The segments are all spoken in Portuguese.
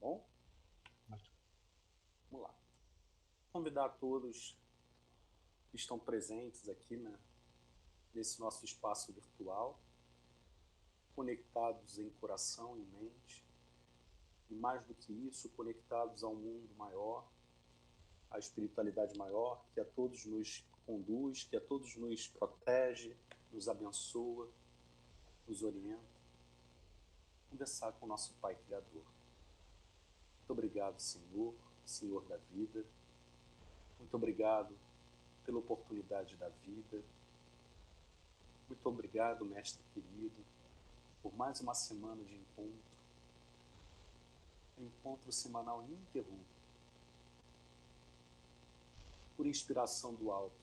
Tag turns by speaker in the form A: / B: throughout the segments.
A: bom? Vamos lá. Convidar todos que estão presentes aqui, né, nesse nosso espaço virtual, conectados em coração e mente, e mais do que isso, conectados a um mundo maior, à espiritualidade maior, que a todos nos conduz, que a todos nos protege, nos abençoa, nos orienta. Conversar com o nosso Pai Criador. Muito obrigado, Senhor, Senhor da vida. Muito obrigado pela oportunidade da vida. Muito obrigado, Mestre querido, por mais uma semana de encontro. Um encontro semanal ininterrupto. Por inspiração do alto,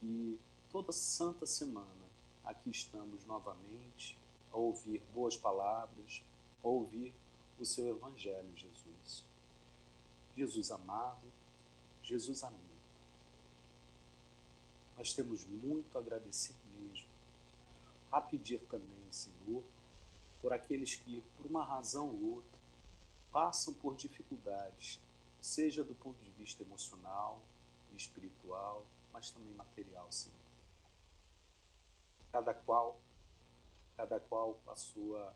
A: que toda santa semana aqui estamos novamente a ouvir boas palavras, a ouvir o seu Evangelho, Jesus. Jesus amado, Jesus amigo. Nós temos muito a agradecer mesmo. A pedir também, Senhor, por aqueles que, por uma razão ou outra, passam por dificuldades, seja do ponto de vista emocional, espiritual, mas também material, Senhor. Cada qual com a sua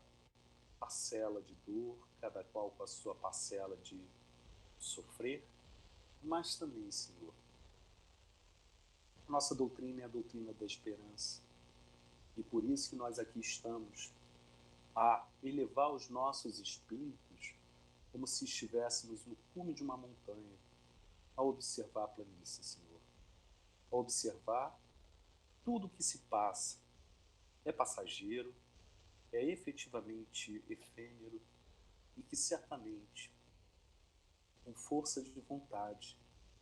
A: parcela de dor, cada qual com a sua parcela de sofrer, mas também, Senhor, nossa doutrina é a doutrina da esperança. E por isso que nós aqui estamos a elevar os nossos espíritos como se estivéssemos no cume de uma montanha, a observar a planície, Senhor. A observar tudo o que se passa. É passageiro, é efetivamente efêmero e que certamente, com força de vontade,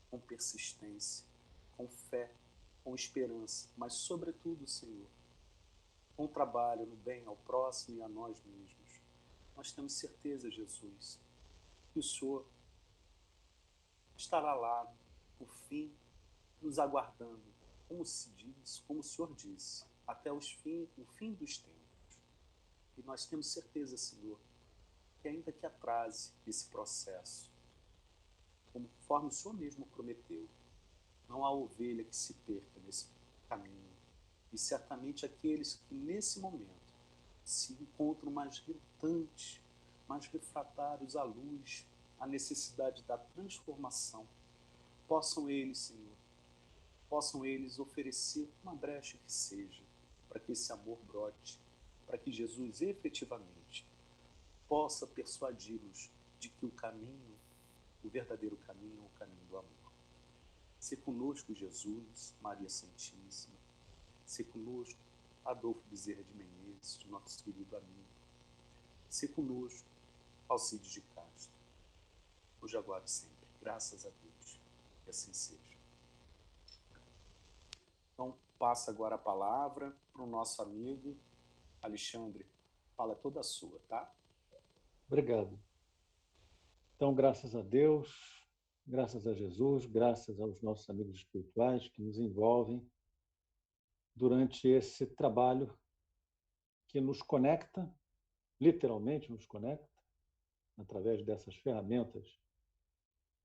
A: com persistência, com fé, com esperança, mas sobretudo, Senhor, com trabalho no bem ao próximo e a nós mesmos, nós temos certeza, Jesus, que o Senhor estará lá, no fim, nos aguardando, como se diz, como o Senhor disse, até o fim dos tempos. E nós temos certeza, Senhor, que ainda que atrase esse processo, conforme o Senhor mesmo prometeu, não há ovelha que se perca nesse caminho. E certamente aqueles que nesse momento se encontram mais relutantes, mais refratários à luz, à necessidade da transformação, possam eles, Senhor, possam eles oferecer uma brecha que seja, para que esse amor brote, para que Jesus efetivamente possa persuadi-los de que o caminho, o verdadeiro caminho é o caminho do amor. Se conosco, Jesus, Maria Santíssima, se conosco, Adolfo Bezerra de Menezes, nosso querido amigo. Se conosco, Alcides de Castro, hoje, agora e sempre. Graças a Deus. Que assim seja. Então, passa agora a palavra para o nosso amigo Alexandre. Fala toda a sua, tá?
B: Obrigado. Então, graças a Deus, graças a Jesus, graças aos nossos amigos espirituais que nos envolvem durante esse trabalho que nos conecta, literalmente nos conecta, através dessas ferramentas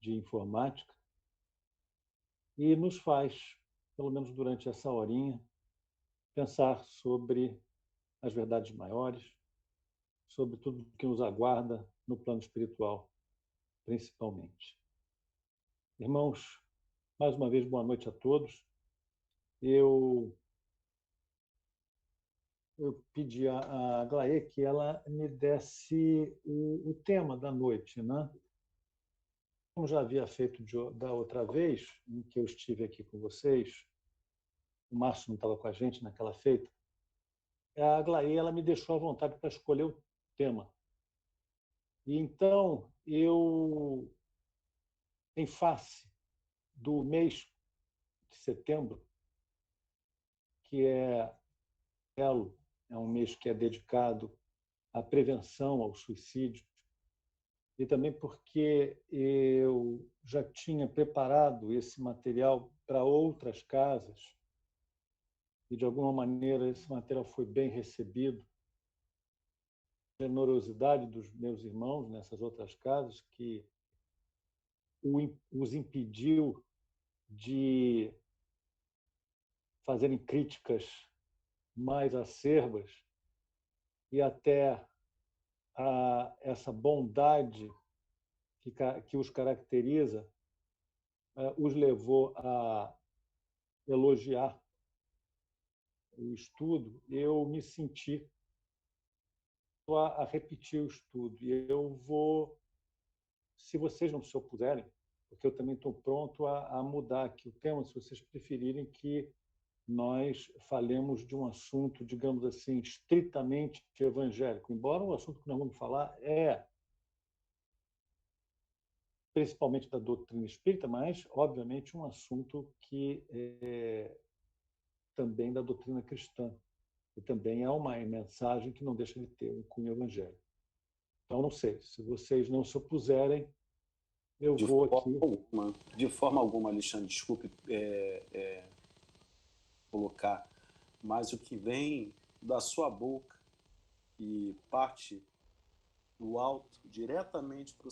B: de informática, e nos faz, pelo menos durante essa horinha, pensar sobre as verdades maiores, sobre tudo que nos aguarda no plano espiritual, principalmente. Irmãos, mais uma vez, boa noite a todos. Eu pedi a Glaê que ela me desse o tema da noite, né? Como já havia feito da outra vez, em que eu estive aqui com vocês, o Márcio não estava com a gente naquela feita, a Glaê ela me deixou à vontade para escolher o tema. E então, eu, em face do mês de setembro, que é belo, é um mês que é dedicado à prevenção ao suicídio, e também porque eu já tinha preparado esse material para outras casas, e de alguma maneira esse material foi bem recebido. generosidade dos meus irmãos nessas outras casas que os impediu de fazerem críticas mais acerbas e até essa bondade que os caracteriza os levou a elogiar o estudo. Eu me senti a repetir o estudo. E eu vou, se vocês não se opuserem, porque eu também estou pronto a mudar aqui o tema, se vocês preferirem que nós falemos de um assunto, digamos assim, estritamente evangélico, embora o assunto que nós vamos falar é principalmente da doutrina espírita, mas, obviamente, um assunto que é também da doutrina cristã, e também é uma mensagem que não deixa de ter um cunho evangélico. Então, não sei, se vocês não se opuserem, eu vou aqui...
A: De forma alguma, Alexandre, desculpe colocar, mas o que vem da sua boca e parte do alto diretamente para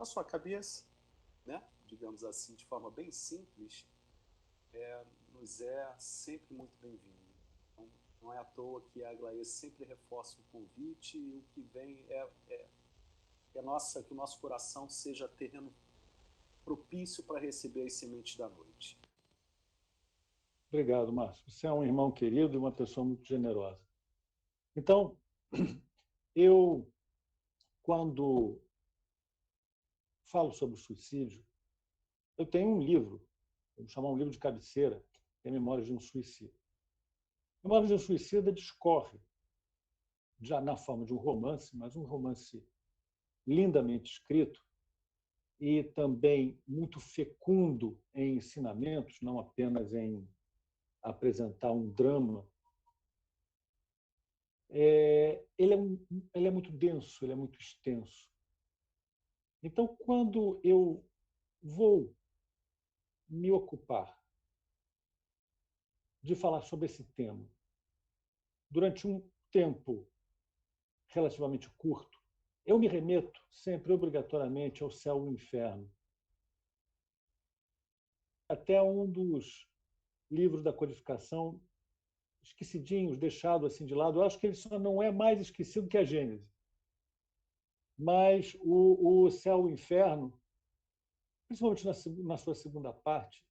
A: a sua cabeça, né? Digamos assim, de forma bem simples, nos é sempre muito bem-vindo. Então, não é à toa que a Aglaé sempre reforça o convite, e o que vem que o nosso coração seja terreno propício para receber as sementes da noite.
B: Obrigado, Márcio. Você é um irmão querido e uma pessoa muito generosa. Então, eu, quando falo sobre o suicídio, eu tenho um livro, vamos chamar um livro de cabeceira, que é Memórias de um Suicida. Memórias de um Suicida discorre, já na forma de um romance, mas um romance lindamente escrito e também muito fecundo em ensinamentos, não apenas em apresentar um drama. Ele é muito denso, ele é muito extenso. Então, quando eu vou me ocupar de falar sobre esse tema durante um tempo relativamente curto, eu me remeto sempre obrigatoriamente ao céu e ao inferno. Até um dos livros da codificação esquecidinhos, deixado assim de lado. Eu acho que ele só não é mais esquecido que a Gênese. Mas o céu e o inferno, principalmente na sua segunda parte,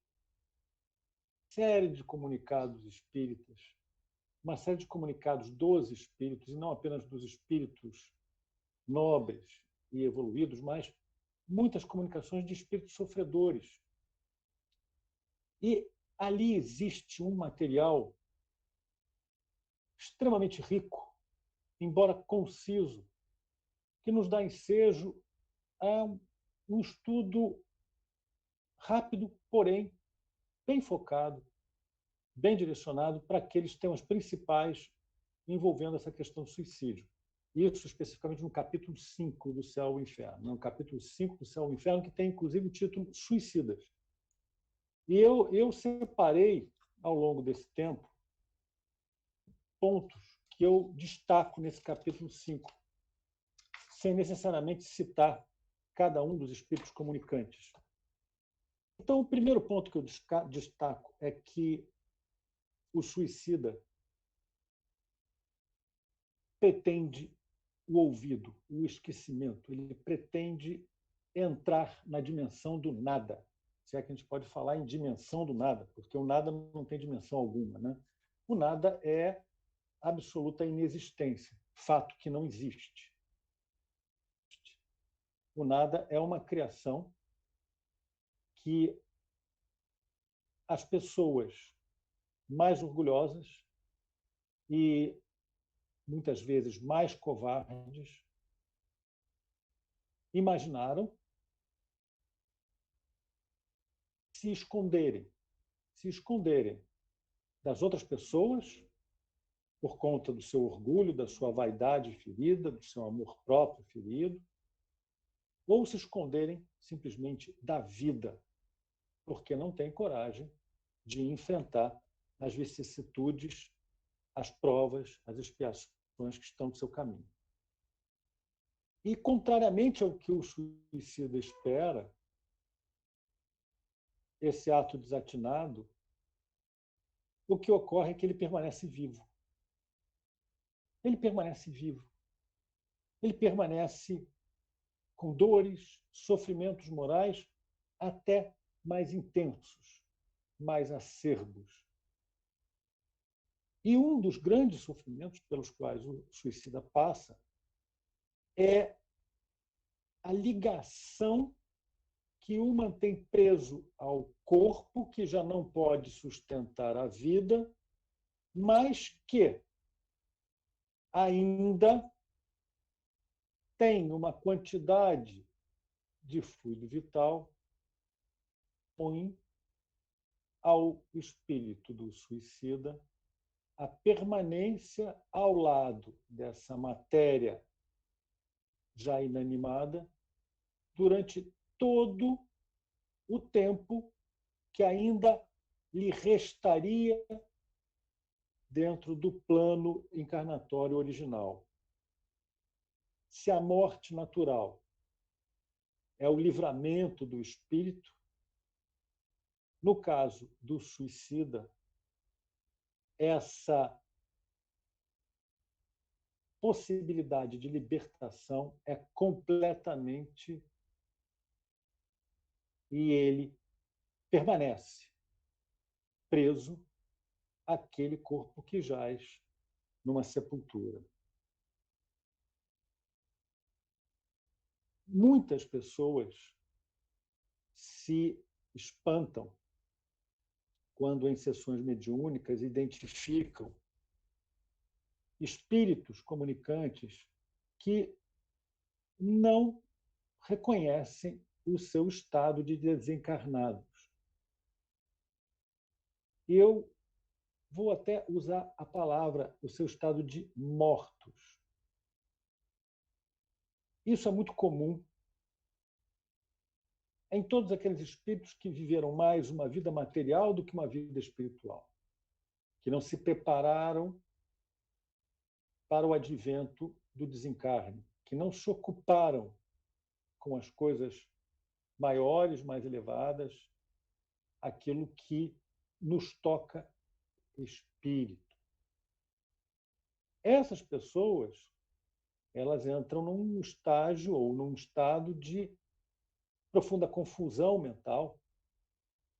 B: série de comunicados espíritas, uma série de comunicados dos espíritos, e não apenas dos espíritos nobres e evoluídos, mas muitas comunicações de espíritos sofredores. E ali existe um material extremamente rico, embora conciso, que nos dá ensejo a um estudo rápido, porém bem focado, bem direcionado para aqueles temas principais envolvendo essa questão do suicídio. Isso especificamente no capítulo 5 do Céu e o Inferno. No capítulo 5 do Céu e o Inferno, que tem inclusive o título Suicidas. E eu separei, ao longo desse tempo, pontos que eu destaco nesse capítulo 5, sem necessariamente citar cada um dos espíritos comunicantes. Então, o primeiro ponto que eu destaco é que o suicida pretende o ouvido, o esquecimento. Ele pretende entrar na dimensão do nada. Se é que a gente pode falar em dimensão do nada, porque o nada não tem dimensão alguma, né? O nada é absoluta inexistência, fato que não existe. O nada é uma criação que as pessoas mais orgulhosas e muitas vezes mais covardes imaginaram se esconderem das outras pessoas por conta do seu orgulho, da sua vaidade ferida, do seu amor próprio ferido, ou se esconderem simplesmente da vida, porque não têm coragem de enfrentar as vicissitudes as provas, as expiações que estão no seu caminho. E, contrariamente ao que o suicida espera, esse ato desatinado, o que ocorre é que ele permanece vivo. Ele permanece vivo. Ele permanece com dores, sofrimentos morais até mais intensos, mais acerbos. E um dos grandes sofrimentos pelos quais o suicida passa é a ligação que o mantém preso ao corpo, que já não pode sustentar a vida, mas que ainda tem uma quantidade de fluido vital põe ao espírito do suicida a permanência ao lado dessa matéria já inanimada durante todo o tempo que ainda lhe restaria dentro do plano encarnatório original. Se a morte natural é o livramento do espírito, no caso do suicida, essa possibilidade de libertação é completamente, e ele permanece preso àquele corpo que jaz numa sepultura. Muitas pessoas se espantam quando, em sessões mediúnicas, identificam espíritos comunicantes que não reconhecem o seu estado de desencarnados. Eu vou até usar a palavra, o seu estado de mortos. Isso é muito comum em todos aqueles espíritos que viveram mais uma vida material do que uma vida espiritual, que não se prepararam para o advento do desencarne, que não se ocuparam com as coisas maiores, mais elevadas, aquilo que nos toca espírito. Essas pessoas, elas entram num estágio ou num estado de profunda confusão mental,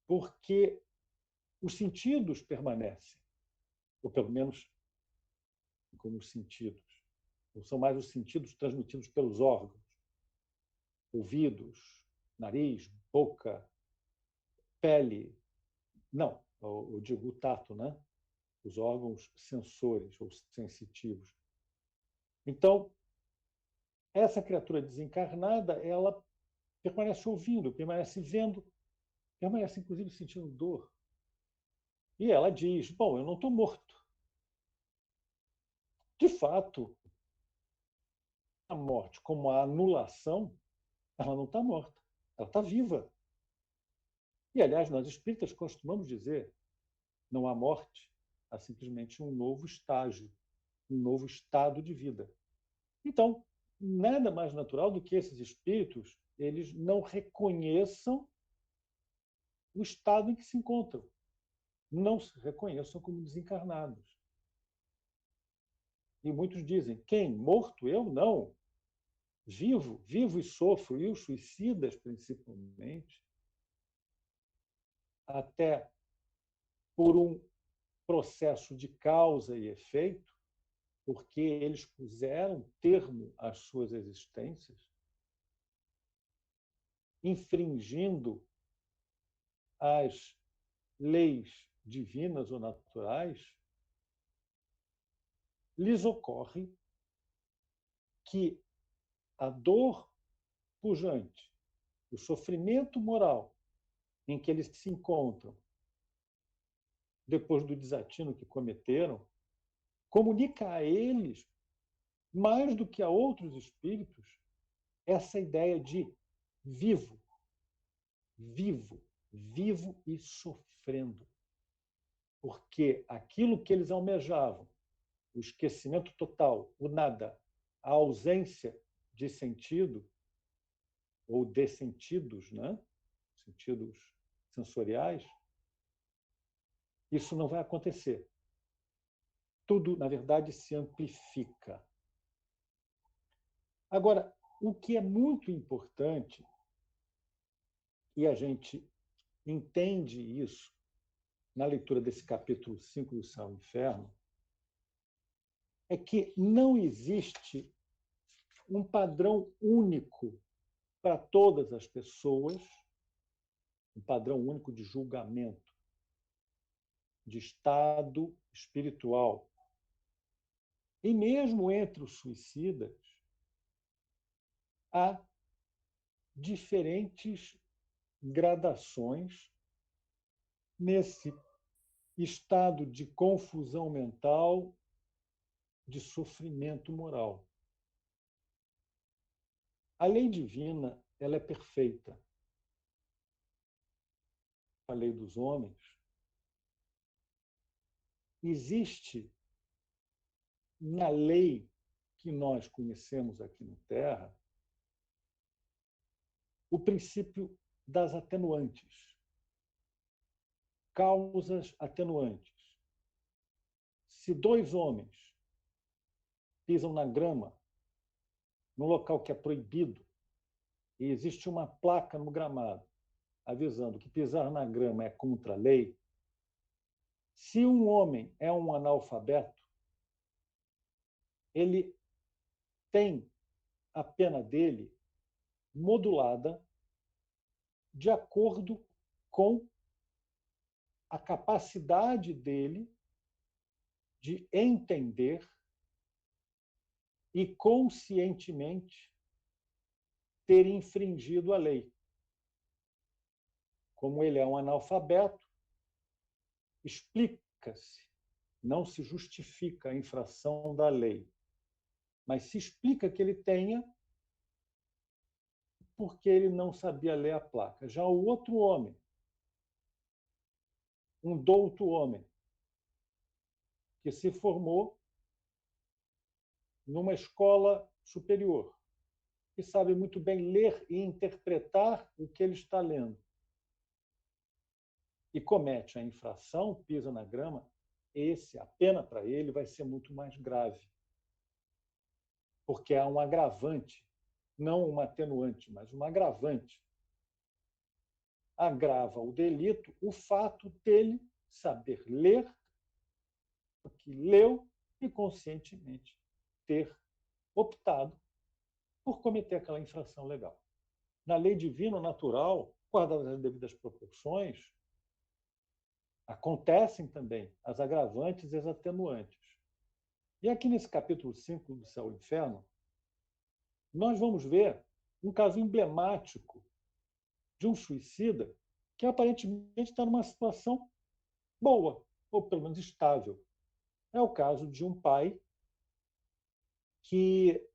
B: porque os sentidos permanecem, ou pelo menos como os sentidos. Não são mais os sentidos transmitidos pelos órgãos, ouvidos, nariz, boca, pele. Não, eu digo o tato, né? Os órgãos sensores ou sensitivos. Então, essa criatura desencarnada, ela permanece ouvindo, permanece vendo, permanece inclusive sentindo dor. E ela diz: bom, eu não estou morto. De fato, a morte, como a anulação, ela não está morta, ela está viva. E, aliás, nós espíritas costumamos dizer: não há morte, há simplesmente um novo estágio, um novo estado de vida. Então, nada mais natural do que esses espíritos eles não reconheçam o estado em que se encontram, não se reconheçam como desencarnados. E muitos dizem: quem? Morto? Eu? Não. Vivo, vivo e sofro. E os suicidas, principalmente, até por um processo de causa e efeito, porque eles puseram termo às suas existências, infringindo as leis divinas ou naturais, lhes ocorre que a dor pujante, o sofrimento moral em que eles se encontram depois do desatino que cometeram, comunica a eles, mais do que a outros espíritos, essa ideia de vivo, vivo, vivo e sofrendo. Porque aquilo que eles almejavam, o esquecimento total, o nada, a ausência de sentido ou de sentidos, né? Sentidos sensoriais, isso não vai acontecer. Tudo, na verdade, se amplifica. Agora, o que é muito importante, e a gente entende isso na leitura desse capítulo 5 do Céu e Inferno, é que não existe um padrão único para todas as pessoas, um padrão único de julgamento, de estado espiritual. E mesmo entre os suicidas, há diferentes gradações nesse estado de confusão mental, de sofrimento moral. A lei divina, ela é perfeita. A lei dos homens existe na lei que nós conhecemos aqui na Terra o princípio das atenuantes, causas atenuantes. Se dois homens pisam na grama, num local que é proibido, e existe uma placa no gramado avisando que pisar na grama é contra a lei, se um homem é um analfabeto, ele tem a pena dele modulada de acordo com a capacidade dele de entender e conscientemente ter infringido a lei. Como ele é um analfabeto, explica-se, não se justifica a infração da lei, mas se explica que ele tenha porque ele não sabia ler a placa. Já o outro homem, um douto homem, que se formou numa escola superior, que sabe muito bem ler e interpretar o que ele está lendo, e comete a infração, pisa na grama, a pena para ele vai ser muito mais grave, porque há um agravante, não uma atenuante, mas um agravante. Agrava o delito o fato dele saber ler o que leu e conscientemente ter optado por cometer aquela infração legal. Na lei divina natural, guardadas as devidas proporções, acontecem também as agravantes e as atenuantes. E aqui nesse capítulo 5 do Céu e Inferno, nós vamos ver um caso emblemático de um suicida que aparentemente está numa situação boa, ou pelo menos estável. É o caso de um pai que,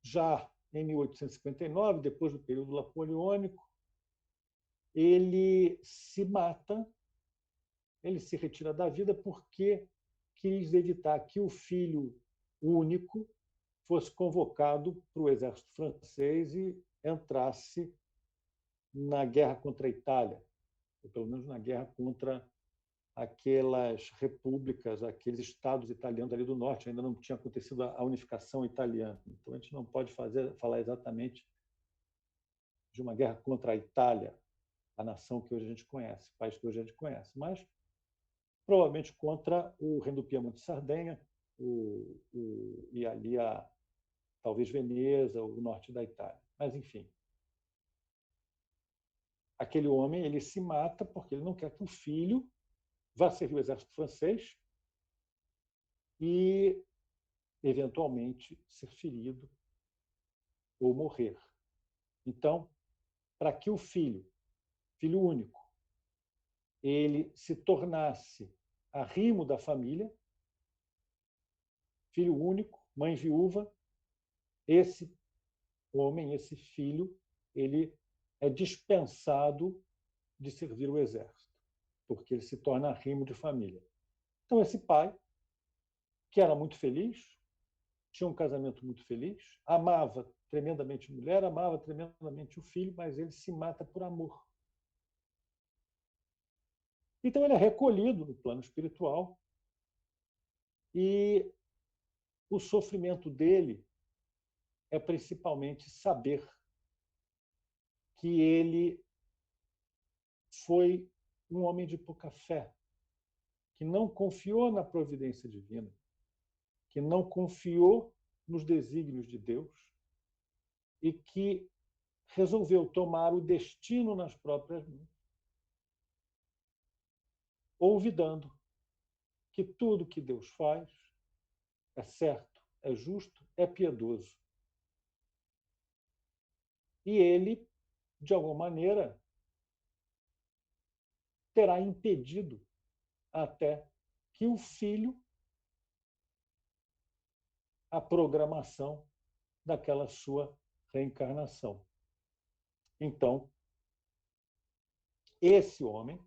B: já em 1859, depois do período napoleônico, ele se mata, ele se retira da vida porque quis evitar que o filho único fosse convocado para o exército francês e entrasse na guerra contra a Itália, ou pelo menos na guerra contra aquelas repúblicas, aqueles estados italianos ali do norte. Ainda não tinha acontecido a unificação italiana. Então, a gente não pode falar exatamente de uma guerra contra a Itália, a nação que hoje a gente conhece, o país que hoje a gente conhece, mas provavelmente contra o reino do Piemonte e Sardenha, e ali talvez Veneza, o norte da Itália. Mas, enfim, aquele homem ele se mata porque ele não quer que o filho vá servir o exército francês e, eventualmente, ser ferido ou morrer. Então, para que o filho único, ele se tornasse arrimo da família, filho único, mãe viúva, esse homem, esse filho, ele é dispensado de servir o exército, porque ele se torna arrimo de família. Então, esse pai que era muito feliz, tinha um casamento muito feliz, amava tremendamente a mulher, amava tremendamente o filho, mas ele se mata por amor. Então ele é recolhido no plano espiritual e o sofrimento dele é principalmente saber que ele foi um homem de pouca fé, que não confiou na providência divina, que não confiou nos desígnios de Deus e que resolveu tomar o destino nas próprias mãos, olvidando que tudo que Deus faz é certo, é justo, é piedoso. E ele, de alguma maneira, terá impedido até que o filho, a programação daquela sua reencarnação. Então, esse homem,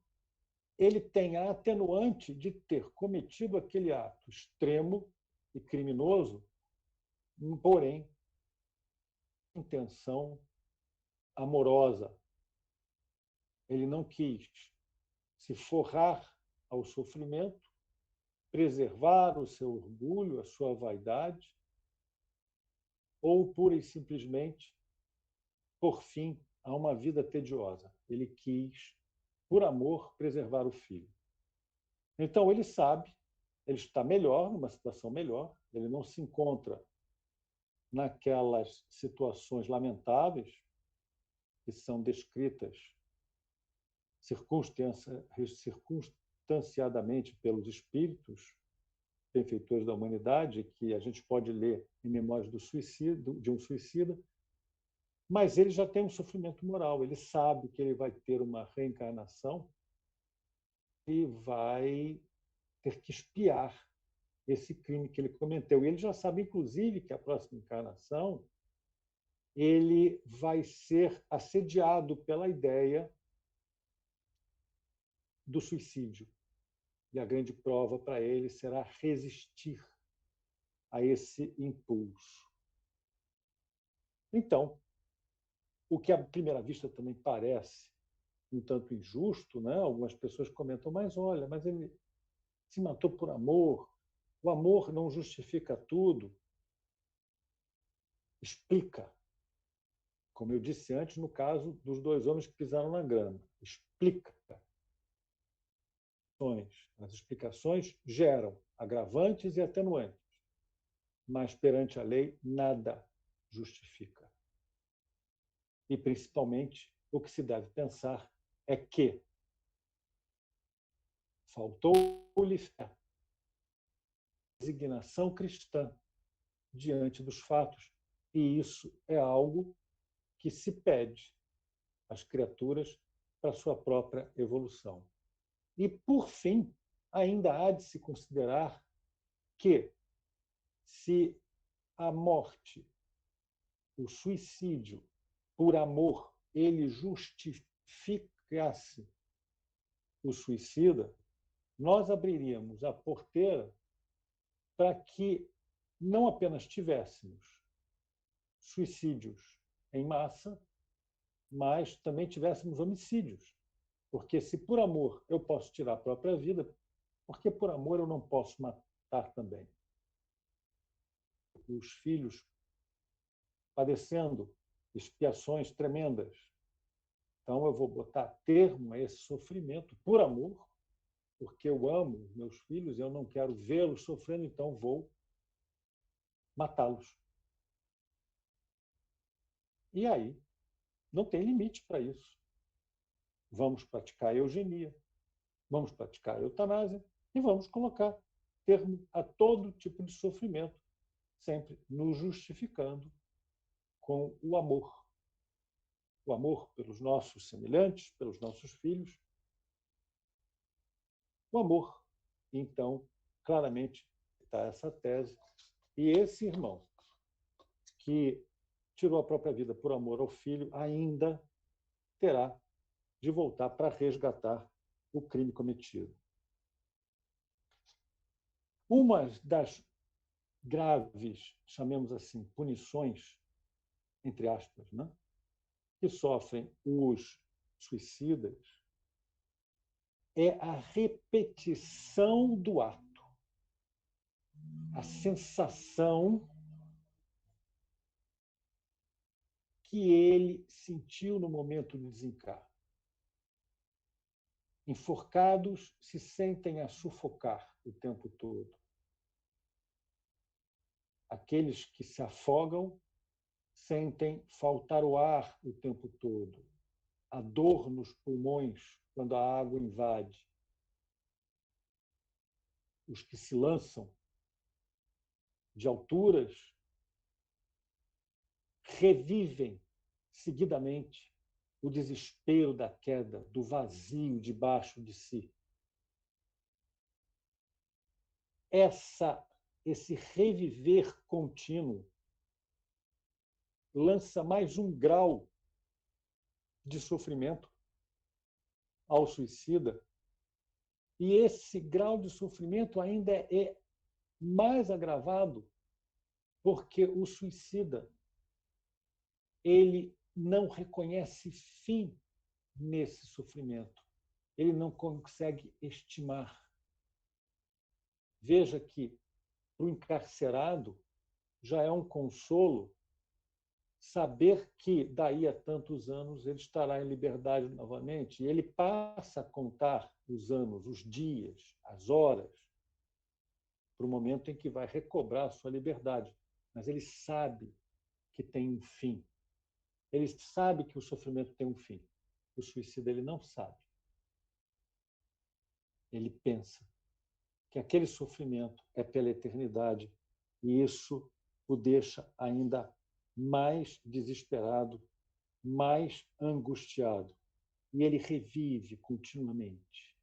B: ele tem a atenuante de ter cometido aquele ato extremo e criminoso, porém, intenção amorosa. Ele não quis se forrar ao sofrimento, preservar o seu orgulho, a sua vaidade, ou pura e simplesmente por fim a uma vida tediosa. Ele quis, por amor, preservar o filho. Então ele sabe, ele está melhor, numa situação melhor, ele não se encontra naquelas situações lamentáveis que são descritas circunstanciadamente pelos espíritos benfeitores da humanidade, que a gente pode ler em Memórias de um Suicida, mas ele já tem um sofrimento moral, ele sabe que ele vai ter uma reencarnação e vai ter que expiar esse crime que ele cometeu. E ele já sabe, inclusive, que a próxima encarnação ele vai ser assediado pela ideia do suicídio. E a grande prova para ele será resistir a esse impulso. Então, o que à primeira vista também parece um tanto injusto, né? Algumas pessoas comentam, mas olha, mas ele se matou por amor, o amor não justifica tudo. Explica, como eu disse antes, no caso dos dois homens que pisaram na grama. Explica. As explicações geram agravantes e atenuantes, mas perante a lei nada justifica. E, principalmente, o que se deve pensar é que faltou-lhe fé, resignação cristã diante dos fatos, e isso é algo que se pede às criaturas para sua própria evolução. E, por fim, ainda há de se considerar que, se a morte, o suicídio por amor, ele justificasse o suicida, nós abriríamos a porteira para que não apenas tivéssemos suicídios em massa, mas também tivéssemos homicídios. Porque se por amor eu posso tirar a própria vida, porque por amor eu não posso matar também? Os filhos padecendo expiações tremendas. Então eu vou botar termo a esse sofrimento por amor, porque eu amo os meus filhos e eu não quero vê-los sofrendo, então vou matá-los. E aí, não tem limite para isso. Vamos praticar a eugenia, vamos praticar a eutanásia e vamos colocar termo a todo tipo de sofrimento, sempre nos justificando com o amor. O amor pelos nossos semelhantes, pelos nossos filhos. O amor. Então, claramente, está essa tese. E esse irmão que tirou a própria vida por amor ao filho ainda terá de voltar para resgatar o crime cometido. Uma das graves, chamemos assim, punições, entre aspas, né? Que sofrem os suicidas é a repetição do ato, a sensação que ele sentiu no momento do desencarne. Enforcados se sentem a sufocar o tempo todo. Aqueles que se afogam sentem faltar o ar o tempo todo. A dor nos pulmões quando a água invade. Os que se lançam de alturas revivem seguidamente o desespero da queda, do vazio debaixo de si. Esse reviver contínuo lança mais um grau de sofrimento ao suicida, e esse grau de sofrimento ainda é mais agravado porque o suicida ele não reconhece fim nesse sofrimento. Ele não consegue estimar. Veja que, para o encarcerado, já é um consolo saber que, daí a tantos anos, ele estará em liberdade novamente. E ele passa a contar os anos, os dias, as horas, para o momento em que vai recobrar a sua liberdade. Mas ele sabe que tem um fim. Ele sabe que o sofrimento tem um fim. O suicida ele não sabe. Ele pensa que aquele sofrimento é pela eternidade e isso o deixa ainda mais desesperado, mais angustiado. E ele revive continuamente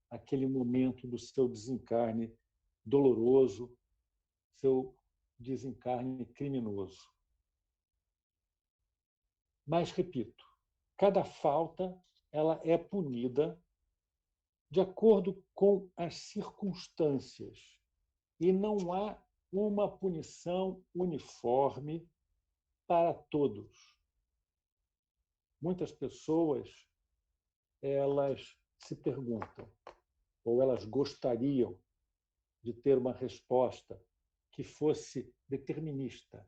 B: aquele momento do seu desencarne doloroso, seu desencarne criminoso. Mas, repito, cada falta ela é punida de acordo com as circunstâncias e não há uma punição uniforme para todos. Muitas pessoas elas se perguntam ou elas gostariam de ter uma resposta que fosse determinista,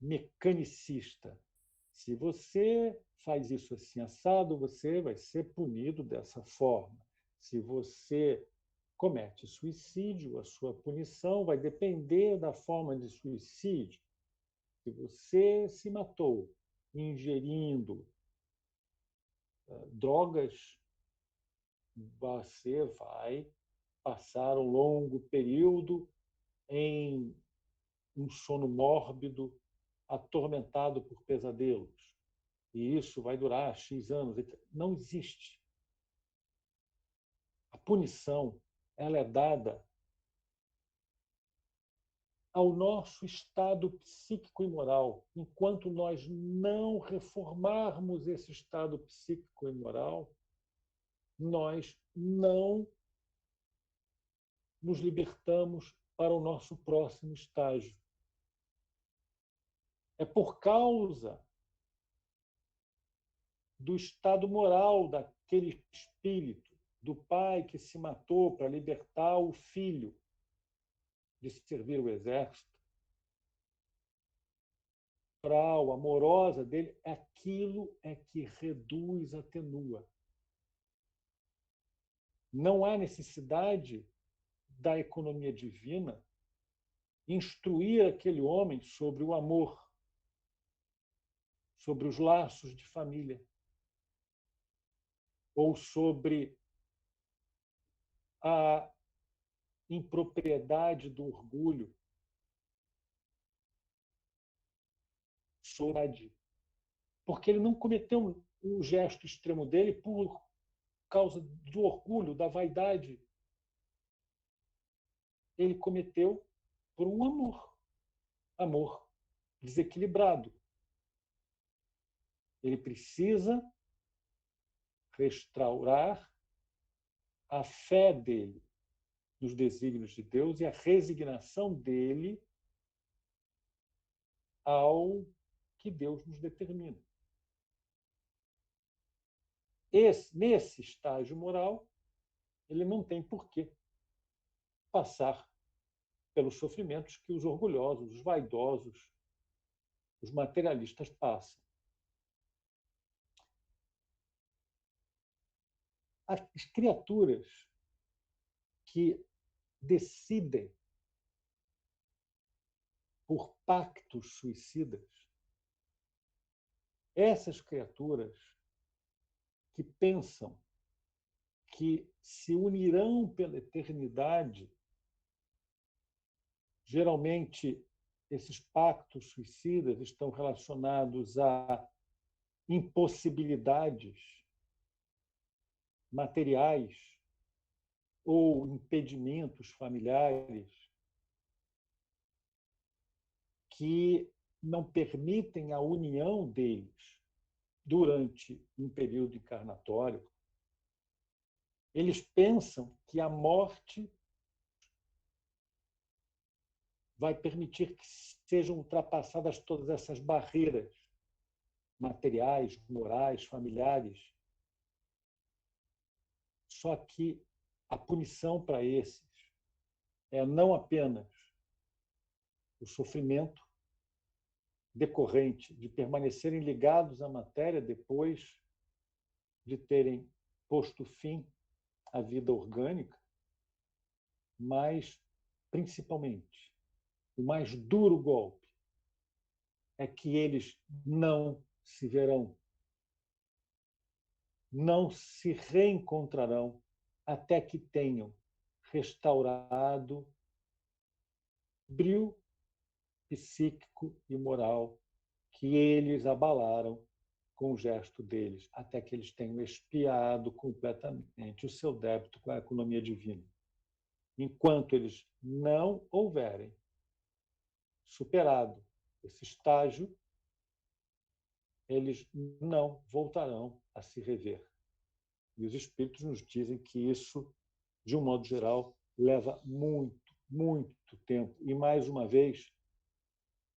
B: mecanicista. Se você faz isso assim assado, você vai ser punido dessa forma. Se você comete suicídio, a sua punição vai depender da forma de suicídio. Se você se matou ingerindo drogas, você vai passar um longo período em um sono mórbido, atormentado por pesadelos. E isso vai durar X anos. Não existe. A punição ela é dada ao nosso estado psíquico e moral. Enquanto nós não reformarmos esse estado psíquico e moral, nós não nos libertamos para o nosso próximo estágio. É por causa do estado moral daquele espírito, do pai que se matou para libertar o filho de servir o exército, moral, amorosa dele, aquilo é que reduz, atenua. Não há necessidade da economia divina instruir aquele homem sobre o amor, sobre os laços de família, ou sobre a impropriedade do orgulho, porque ele não cometeu o gesto extremo dele por causa do orgulho, da vaidade. Ele cometeu por um amor desequilibrado. Ele precisa restaurar a fé dele nos desígnios de Deus e a resignação dele ao que Deus nos determina. Nesse estágio moral, ele não tem por que passar pelos sofrimentos que os orgulhosos, os vaidosos, os materialistas passam. As criaturas que decidem por pactos suicidas, essas criaturas que pensam que se unirão pela eternidade, geralmente esses pactos suicidas estão relacionados a impossibilidades materiais ou impedimentos familiares que não permitem a união deles durante um período encarnatório. Eles pensam que a morte vai permitir que sejam ultrapassadas todas essas barreiras materiais, morais, familiares. Só que a punição para esses é não apenas o sofrimento decorrente de permanecerem ligados à matéria depois de terem posto fim à vida orgânica, mas, principalmente, o mais duro golpe é que eles não se verão, não se reencontrarão até que tenham restaurado o brilho psíquico e moral que eles abalaram com o gesto deles, até que eles tenham expiado completamente o seu débito com a economia divina. Enquanto eles não houverem superado esse estágio, eles não voltarão a se rever. E os espíritos nos dizem que isso, de um modo geral, leva muito, muito tempo. E, mais uma vez,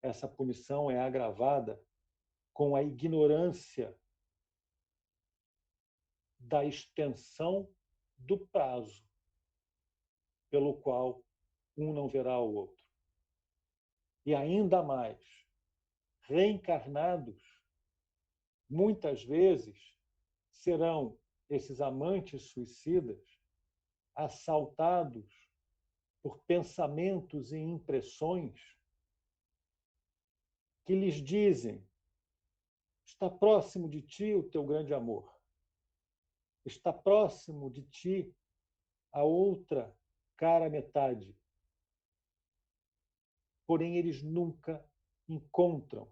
B: essa punição é agravada com a ignorância da extensão do prazo pelo qual um não verá o outro. E ainda mais, reencarnados, muitas vezes serão esses amantes suicidas assaltados por pensamentos e impressões que lhes dizem: está próximo de ti o teu grande amor, está próximo de ti a outra cara metade. Porém, eles nunca encontram,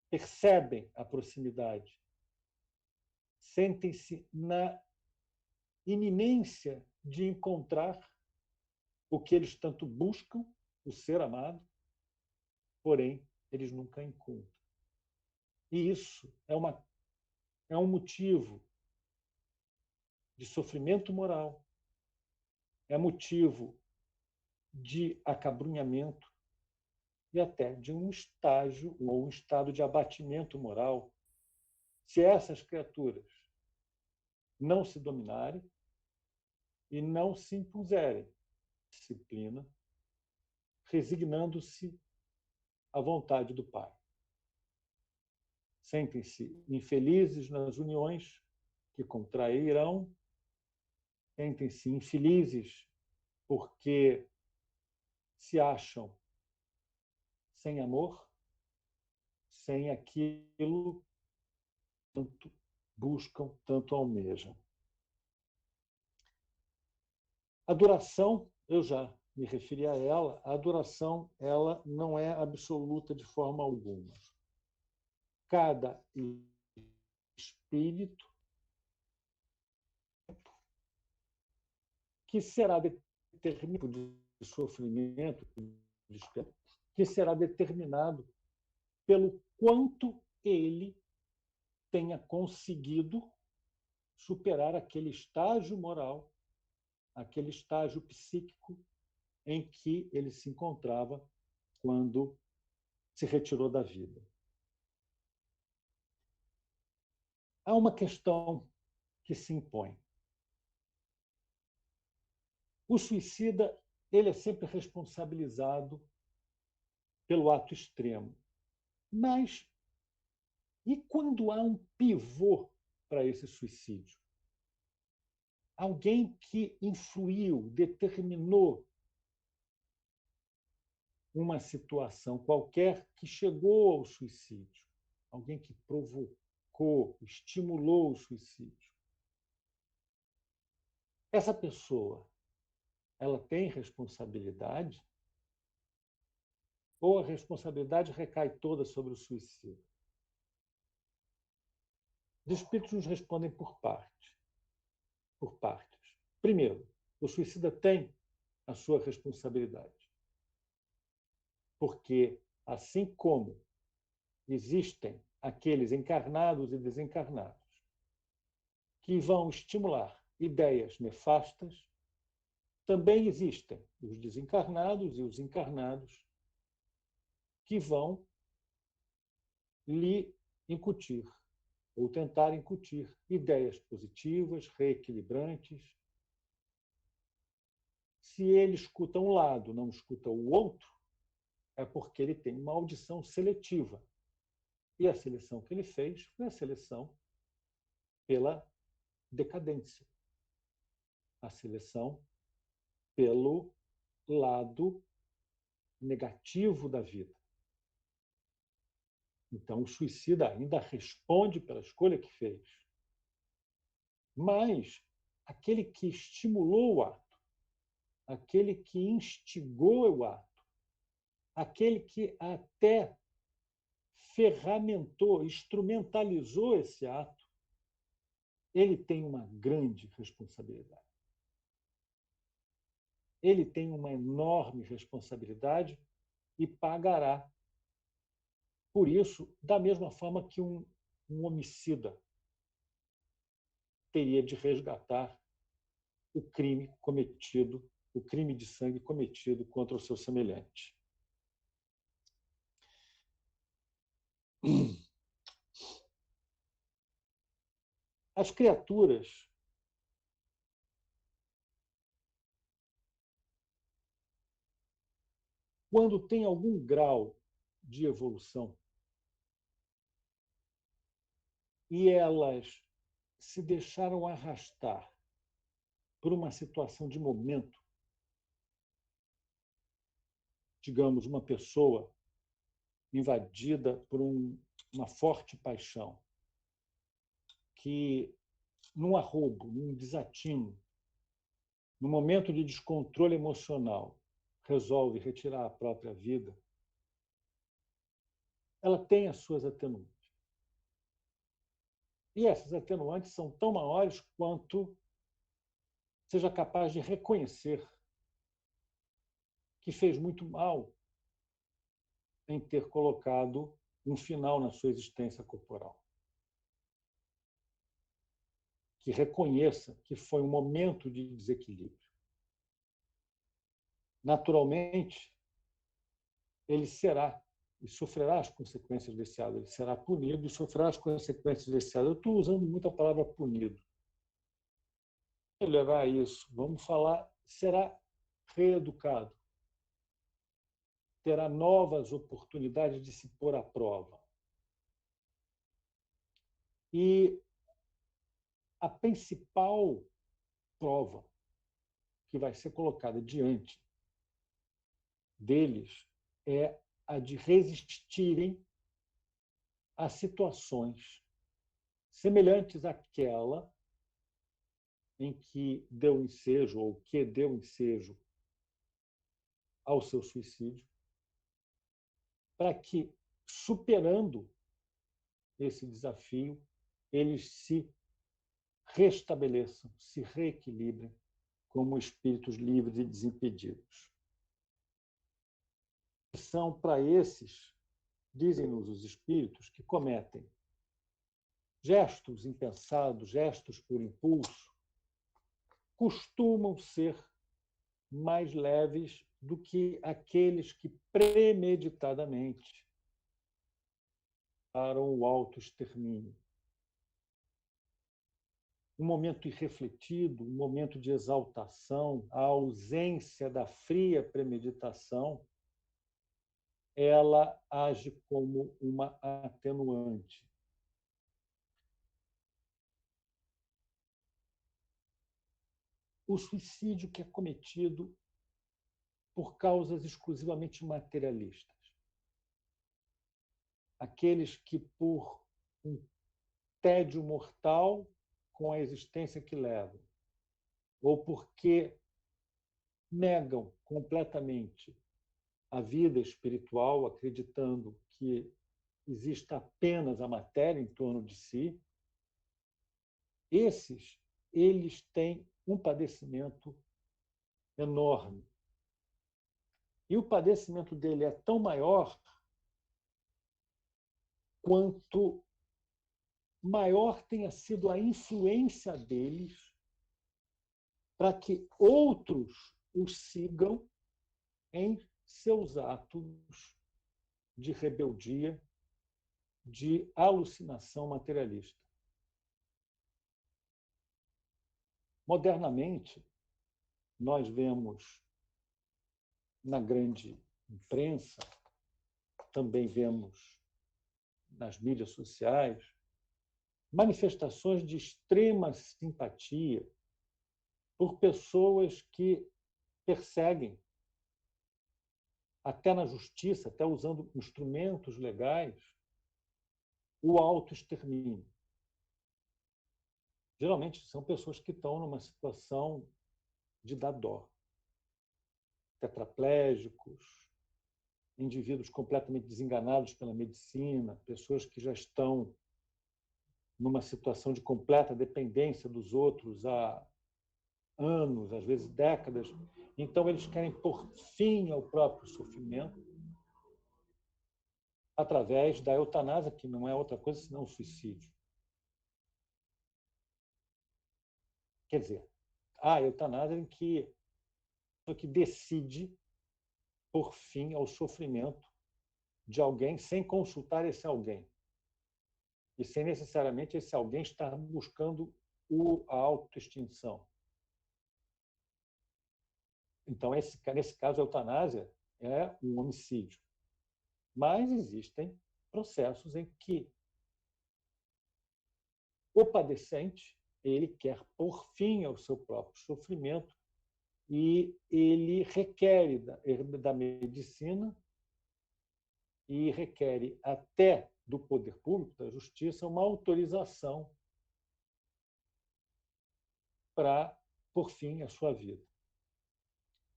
B: percebem a proximidade, sentem-se na iminência de encontrar o que eles tanto buscam, o ser amado, porém, eles nunca encontram. E isso é um motivo de sofrimento moral, é motivo de acabrunhamento e até de um estágio ou um estado de abatimento moral, se essas criaturas não se dominarem e não se impuserem disciplina, resignando-se à vontade do Pai. Sentem-se infelizes nas uniões que contrairão, sentem-se infelizes porque se acham sem amor, sem aquilo que tanto buscam, tanto almejam. A duração, eu já me referi a ela, a duração ela não é absoluta de forma alguma. Cada espírito que será determinado de sofrimento, que será determinado pelo quanto ele tenha conseguido superar aquele estágio moral, aquele estágio psíquico em que ele se encontrava quando se retirou da vida. Há uma questão que se impõe. O suicida, ele é sempre responsabilizado pelo ato extremo. Mas e quando há um pivô para esse suicídio? Alguém que influiu, determinou uma situação qualquer que chegou ao suicídio. Alguém que provocou, estimulou o suicídio. Essa pessoa, ela tem responsabilidade? Ou a responsabilidade recai toda sobre o suicida? Os espíritos nos respondem por partes. Primeiro, o suicida tem a sua responsabilidade. Porque, assim como existem aqueles encarnados e desencarnados que vão estimular ideias nefastas, também existem os desencarnados e os encarnados que vão lhe incutir ou tentar incutir ideias positivas, reequilibrantes. Se ele escuta um lado, não escuta o outro, é porque ele tem uma audição seletiva. E a seleção que ele fez foi a seleção pela decadência, a seleção pelo lado negativo da vida. Então, o suicida ainda responde pela escolha que fez. Mas aquele que estimulou o ato, aquele que instigou o ato, aquele que até ferramentou, instrumentalizou esse ato, ele tem uma grande responsabilidade. Ele tem uma enorme responsabilidade e pagará por isso, da mesma forma que um homicida teria de resgatar o crime cometido, o crime de sangue cometido contra o seu semelhante. As criaturas quando têm algum grau de evolução e elas se deixaram arrastar por uma situação de momento, digamos, uma pessoa invadida por uma forte paixão, que, num arroubo, num desatino, num momento de descontrole emocional, resolve retirar a própria vida, ela tem as suas atenuantes. E essas atenuantes são tão maiores quanto seja capaz de reconhecer que fez muito mal em ter colocado um final na sua existência corporal. Que reconheça que foi um momento de desequilíbrio. Naturalmente, ele será e sofrerá as consequências desse ato. Ele será punido e sofrerá as consequências desse ato. Eu estou usando muito a palavra punido. Levar a isso, vamos falar, será reeducado. Terá novas oportunidades de se pôr à prova. E a principal prova que vai ser colocada diante deles é a de resistirem a situações semelhantes àquela em que deu ensejo ou que deu ensejo ao seu suicídio, para que, superando esse desafio, eles se restabeleçam, se reequilibrem como espíritos livres e desimpedidos. São para esses, dizem-nos os espíritos, que cometem gestos impensados, gestos por impulso, costumam ser mais leves do que aqueles que premeditadamente o autoextermínio. Um momento irrefletido, um momento de exaltação, a ausência da fria premeditação, ela age como uma atenuante. O suicídio que é cometido por causas exclusivamente materialistas. Aqueles que, por um tédio mortal com a existência que levam, ou porque negam completamente a vida espiritual, acreditando que existe apenas a matéria em torno de si, eles têm um padecimento enorme. E o padecimento dele é tão maior quanto maior tenha sido a influência deles para que outros os sigam em seus atos de rebeldia, de alucinação materialista. Modernamente, nós vemos na grande imprensa, também vemos nas mídias sociais, manifestações de extrema simpatia por pessoas que perseguem, até na justiça, até usando instrumentos legais, o autoextermínio. Geralmente são pessoas que estão numa situação de dar dó. Tetraplégicos, indivíduos completamente desenganados pela medicina, pessoas que já estão numa situação de completa dependência dos outros há anos, às vezes décadas. Então, eles querem pôr fim ao próprio sofrimento através da eutanásia, que não é outra coisa senão o suicídio. Quer dizer, a eutanásia em que decide pôr fim ao sofrimento de alguém sem consultar esse alguém. E sem necessariamente esse alguém estar buscando a autoextinção. Então, nesse caso, a eutanásia é um homicídio. Mas existem processos em que o padecente ele quer pôr fim ao seu próprio sofrimento e ele requer da medicina e requer até do poder público, da justiça, uma autorização para pôr fim à sua vida.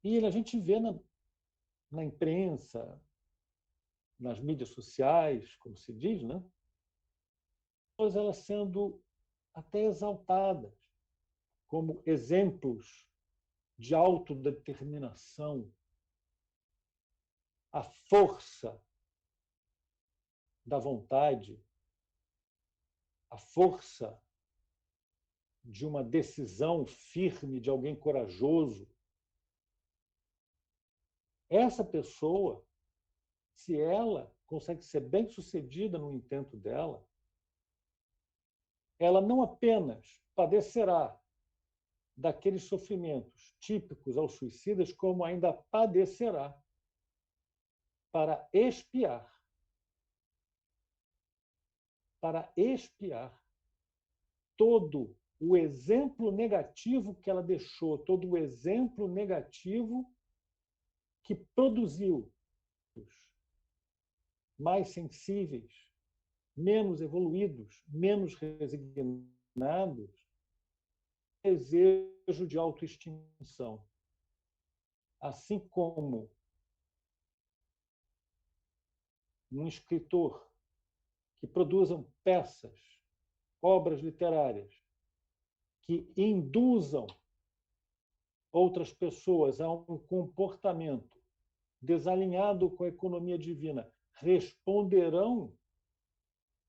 B: E a gente vê na imprensa, nas mídias sociais, como se diz, né? Todas elas sendo até exaltadas como exemplos de autodeterminação, a força da vontade, a força de uma decisão firme de alguém corajoso. Essa pessoa, se ela consegue ser bem-sucedida no intento dela, ela não apenas padecerá daqueles sofrimentos típicos aos suicidas, como ainda padecerá para expiar todo o exemplo negativo que ela deixou, todo o exemplo negativo que produziu os mais sensíveis, menos evoluídos, menos resignados, desejo de autoextinção. Assim como um escritor que produzam peças, obras literárias, que induzam outras pessoas a um comportamento desalinhado com a economia divina, responderão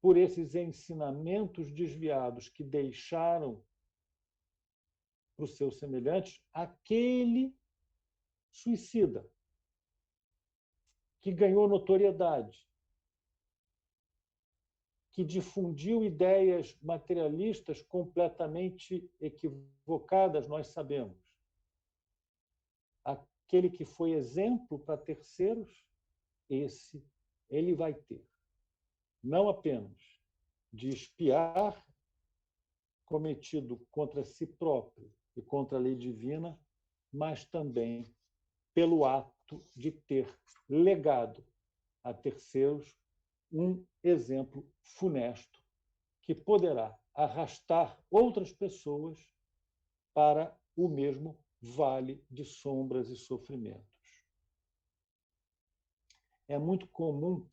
B: por esses ensinamentos desviados que deixaram para os seus semelhantes aquele suicida que ganhou notoriedade, que difundiu ideias materialistas completamente equivocadas, nós sabemos. Aquele que foi exemplo para terceiros, esse ele vai ter. Não apenas de espiar cometido contra si próprio e contra a lei divina, mas também pelo ato de ter legado a terceiros um exemplo funesto que poderá arrastar outras pessoas para o mesmo vale de sombras e sofrimentos. É muito comum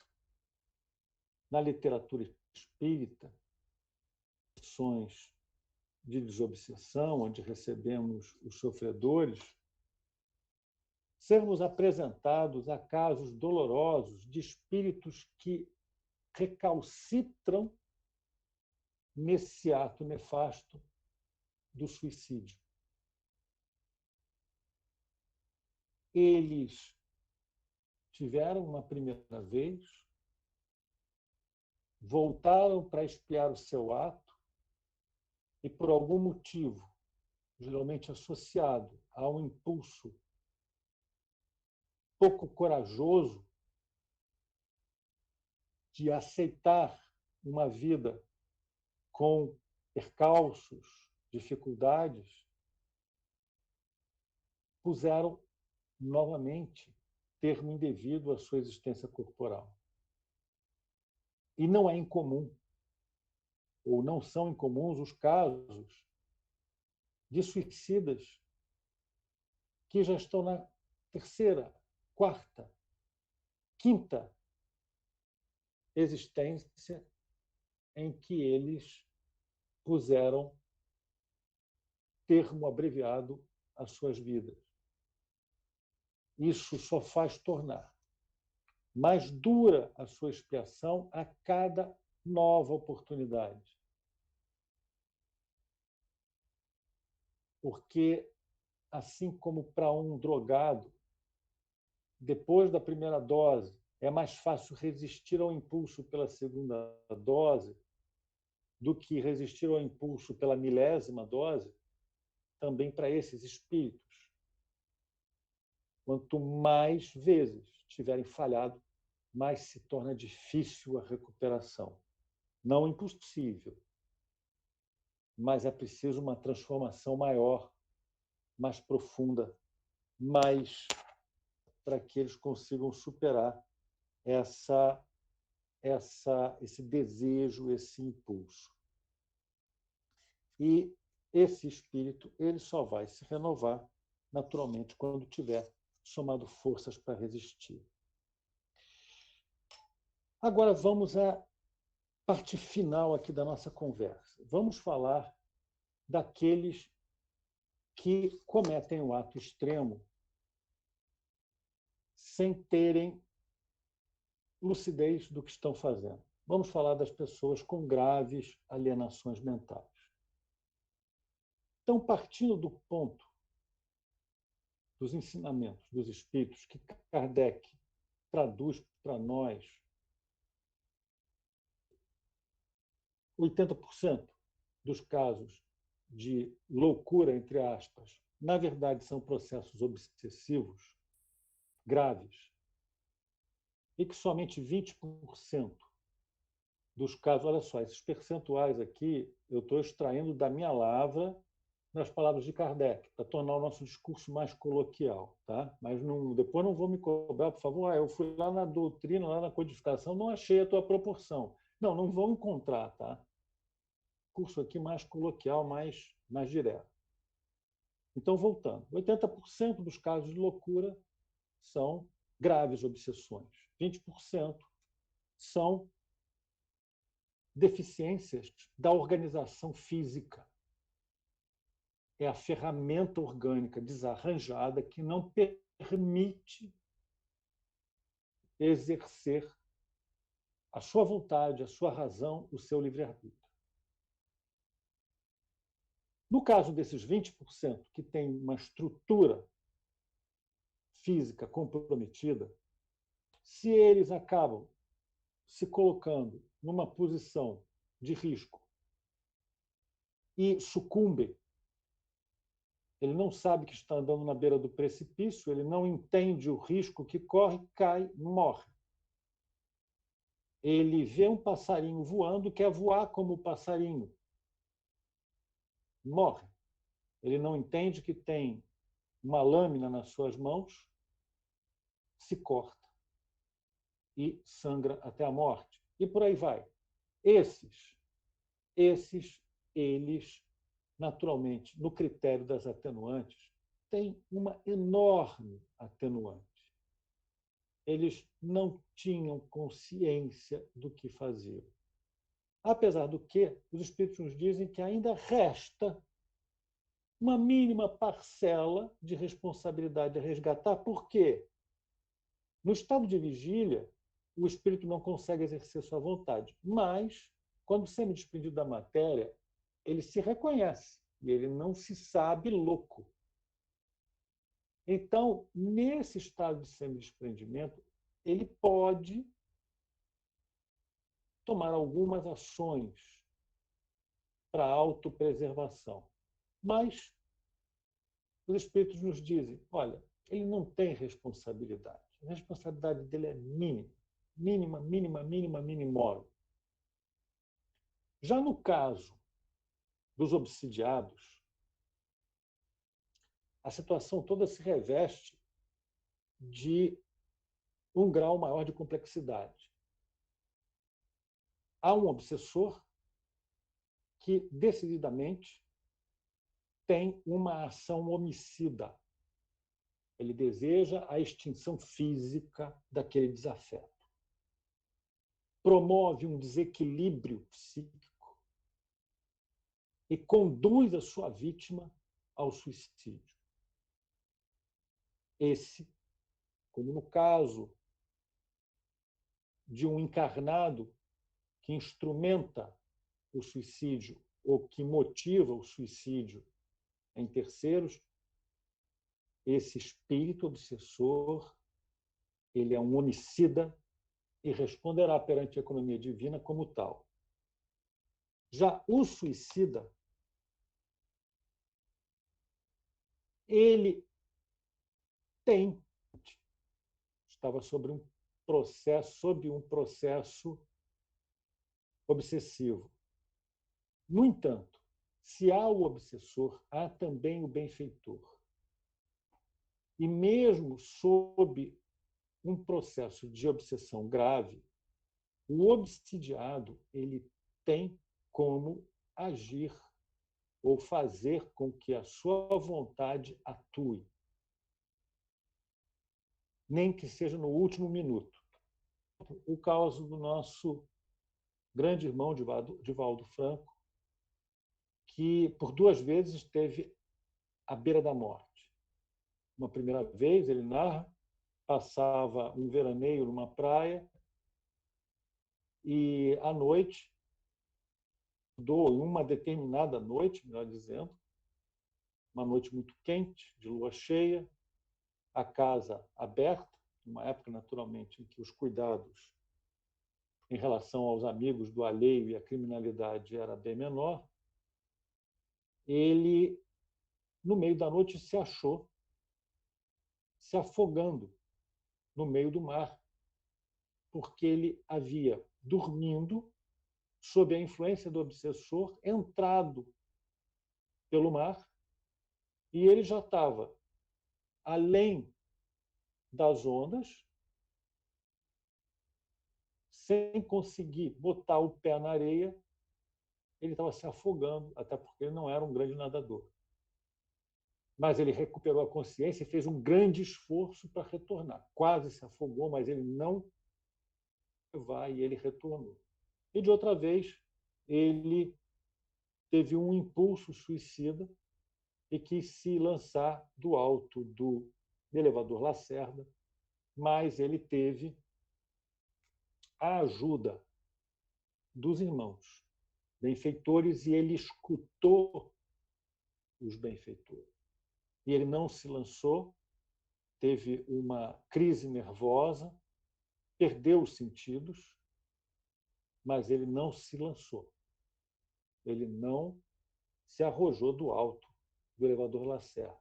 B: na literatura espírita, sessões de desobsessão, onde recebemos os sofredores, sermos apresentados a casos dolorosos de espíritos que recalcitram nesse ato nefasto do suicídio. Eles tiveram uma primeira vez, voltaram para expiar o seu ato e, por algum motivo, geralmente associado a um impulso pouco corajoso de aceitar uma vida com percalços, dificuldades, puseram novamente termo indevido à sua existência corporal. E não é incomum, ou não são incomuns, os casos de suicidas que já estão na terceira, quarta, quinta existência em que eles puseram termo abreviado às suas vidas. Isso só faz tornar mais dura a sua expiação a cada nova oportunidade. Porque, assim como para um drogado, depois da primeira dose, é mais fácil resistir ao impulso pela segunda dose do que resistir ao impulso pela milésima dose, também para esses espíritos. Quanto mais vezes tiverem falhado, mais se torna difícil a recuperação. Não impossível, mas é preciso uma transformação maior, mais profunda, mais para que eles consigam superar esse desejo, esse impulso. E esse espírito ele só vai se renovar naturalmente quando tiver somado forças para resistir. Agora vamos à parte final aqui da nossa conversa. Vamos falar daqueles que cometem o ato extremo sem terem lucidez do que estão fazendo. Vamos falar das pessoas com graves alienações mentais. Então, partindo do ponto dos ensinamentos dos espíritos que Kardec traduz para nós, 80% dos casos de loucura, entre aspas, na verdade são processos obsessivos graves e que somente 20% dos casos, olha só, esses percentuais aqui eu estou extraindo da minha lavra nas palavras de Kardec, para tornar o nosso discurso mais coloquial, tá? Mas depois não vou me cobrar, por favor, eu fui lá na doutrina, lá na codificação, não achei a tua proporção. Não vão encontrar, tá? Curso aqui mais coloquial, mais direto. Então, voltando, 80% dos casos de loucura são graves obsessões, 20% são deficiências da organização física. É a ferramenta orgânica desarranjada que não permite exercer a sua vontade, a sua razão, o seu livre-arbítrio. No caso desses 20% que têm uma estrutura física comprometida, se eles acabam se colocando numa posição de risco e sucumbe, ele não sabe que está andando na beira do precipício, ele não entende o risco que corre, cai, morre. Ele vê um passarinho voando, quer voar como o passarinho, morre. Ele não entende que tem uma lâmina nas suas mãos, se corta e sangra até a morte. E por aí vai. Eles, naturalmente, no critério das atenuantes, têm uma enorme atenuante. Eles não tinham consciência do que faziam. Apesar do que, os espíritos nos dizem que ainda resta uma mínima parcela de responsabilidade a resgatar. Por quê? No estado de vigília, o espírito não consegue exercer sua vontade, mas, quando semi-desprendido da matéria, ele se reconhece e ele não se sabe louco. Então, nesse estado de semi-desprendimento, ele pode tomar algumas ações para a autopreservação. Mas os espíritos nos dizem, olha, ele não tem responsabilidade. A responsabilidade dele é mínima. Mínima, mínima, mínima, minimórum. Já no caso dos obsidiados, a situação toda se reveste de um grau maior de complexidade. Há um obsessor que, decididamente, tem uma ação homicida. Ele deseja a extinção física daquele desafeto. Promove um desequilíbrio psíquico e conduz a sua vítima ao suicídio. Esse, como no caso de um encarnado que instrumenta o suicídio ou que motiva o suicídio em terceiros, esse espírito obsessor, ele é um homicida e responderá perante a economia divina como tal. Já o suicida, ele estava sob um processo obsessivo. No entanto, se há o obsessor, há também o benfeitor. E mesmo sob um processo de obsessão grave, o obsidiado ele tem como agir ou fazer com que a sua vontade atue, nem que seja no último minuto. O caso do nosso grande irmão Divaldo Franco, que por 2 vezes esteve à beira da morte. Uma primeira vez, ele narra, passava um veraneio numa praia e, à noite, uma determinada noite, melhor dizendo, uma noite muito quente, de lua cheia, a casa aberta, uma época, naturalmente, em que os cuidados em relação aos amigos do alheio e a criminalidade era bem menor, ele, no meio da noite, se achou se afogando no meio do mar, porque ele havia, dormindo, sob a influência do obsessor, entrado pelo mar e ele já estava além das ondas, sem conseguir botar o pé na areia, ele estava se afogando, até porque ele não era um grande nadador. Mas ele recuperou a consciência e fez um grande esforço para retornar. Quase se afogou, mas ele não vai e ele retornou. E, de outra vez, ele teve um impulso suicida e quis se lançar do alto do elevador Lacerda, mas ele teve a ajuda dos irmãos benfeitores e ele escutou os benfeitores. E ele não se lançou, teve uma crise nervosa, perdeu os sentidos, mas ele não se lançou. Ele não se arrojou do alto do elevador Lacerda.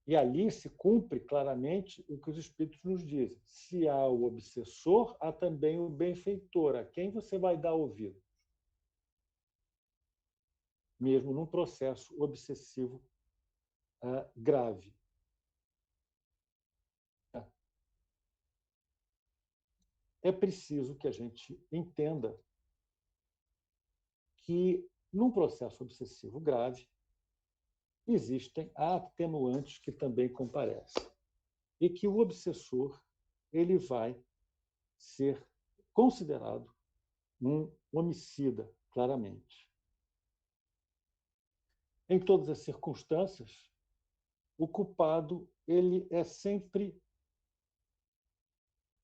B: E ali se cumpre claramente o que os espíritos nos dizem. Se há o obsessor, há também o benfeitor. A quem você vai dar ouvido? Mesmo num processo obsessivo grave. É preciso que a gente entenda que, num processo obsessivo grave, existem atenuantes que também comparecem. E que o obsessor ele vai ser considerado um homicida, claramente. Em todas as circunstâncias, o culpado ele é sempre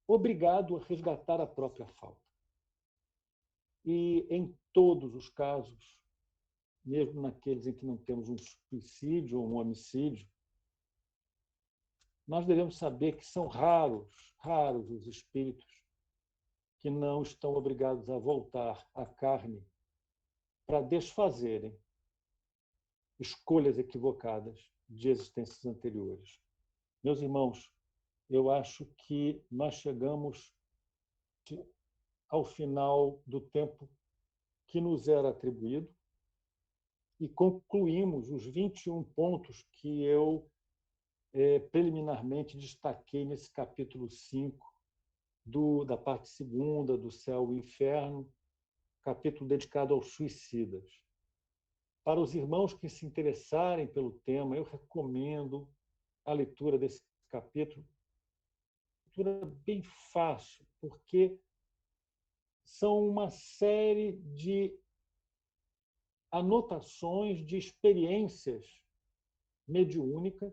B: obrigado a resgatar a própria falta. E em todos os casos, mesmo naqueles em que não temos um suicídio ou um homicídio, nós devemos saber que são raros os espíritos que não estão obrigados a voltar à carne para desfazerem escolhas equivocadas de existências anteriores. Meus irmãos, eu acho que nós chegamos ao final do tempo que nos era atribuído e concluímos os 21 pontos que eu preliminarmente destaquei nesse capítulo 5 da parte segunda do Céu e Inferno, capítulo dedicado aos suicidas. Para os irmãos que se interessarem pelo tema, eu recomendo a leitura desse capítulo. Leitura bem fácil, porque são uma série de anotações de experiências mediúnicas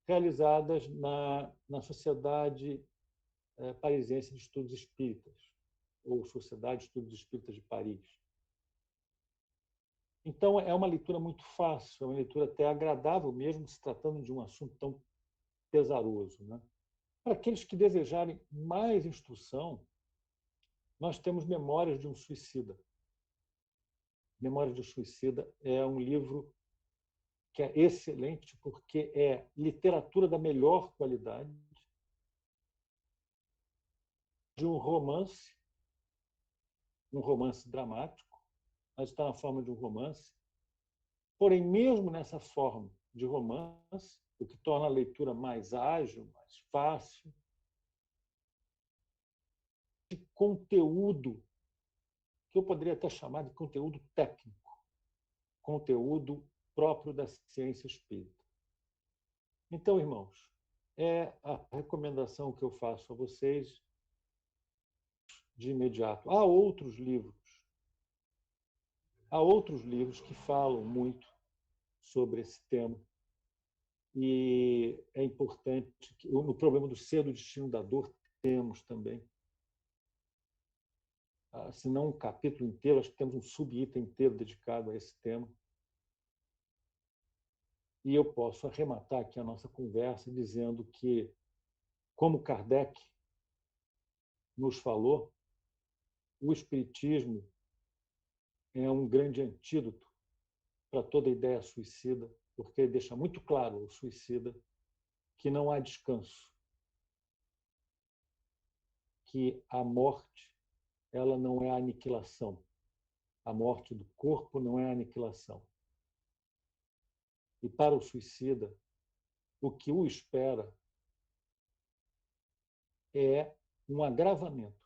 B: realizadas na Sociedade Parisiense de Estudos Espíritas, ou Sociedade de Estudos Espíritas de Paris. Então, é uma leitura muito fácil, é uma leitura até agradável, mesmo se tratando de um assunto tão pesaroso, né? Para aqueles que desejarem mais instrução, nós temos Memórias de um Suicida. Memórias de um Suicida é um livro que é excelente, porque é literatura da melhor qualidade, de um romance dramático, mas está na forma de um romance. Porém, mesmo nessa forma de romance, o que torna a leitura mais ágil, mais fácil, de conteúdo que eu poderia até chamar de conteúdo técnico, conteúdo próprio da ciência espírita. Então, irmãos, é a recomendação que eu faço a vocês de imediato. Há outros livros que falam muito sobre esse tema. E é importante que no problema do ser, do destino, da dor, temos também. Se não um capítulo inteiro, acho que temos um subitem inteiro dedicado a esse tema. E eu posso arrematar aqui a nossa conversa dizendo que, como Kardec nos falou, o Espiritismo é um grande antídoto para toda ideia suicida, porque ele deixa muito claro ao suicida que não há descanso, que a morte ela não é a aniquilação. A morte do corpo não é a aniquilação. E para o suicida, o que o espera é um agravamento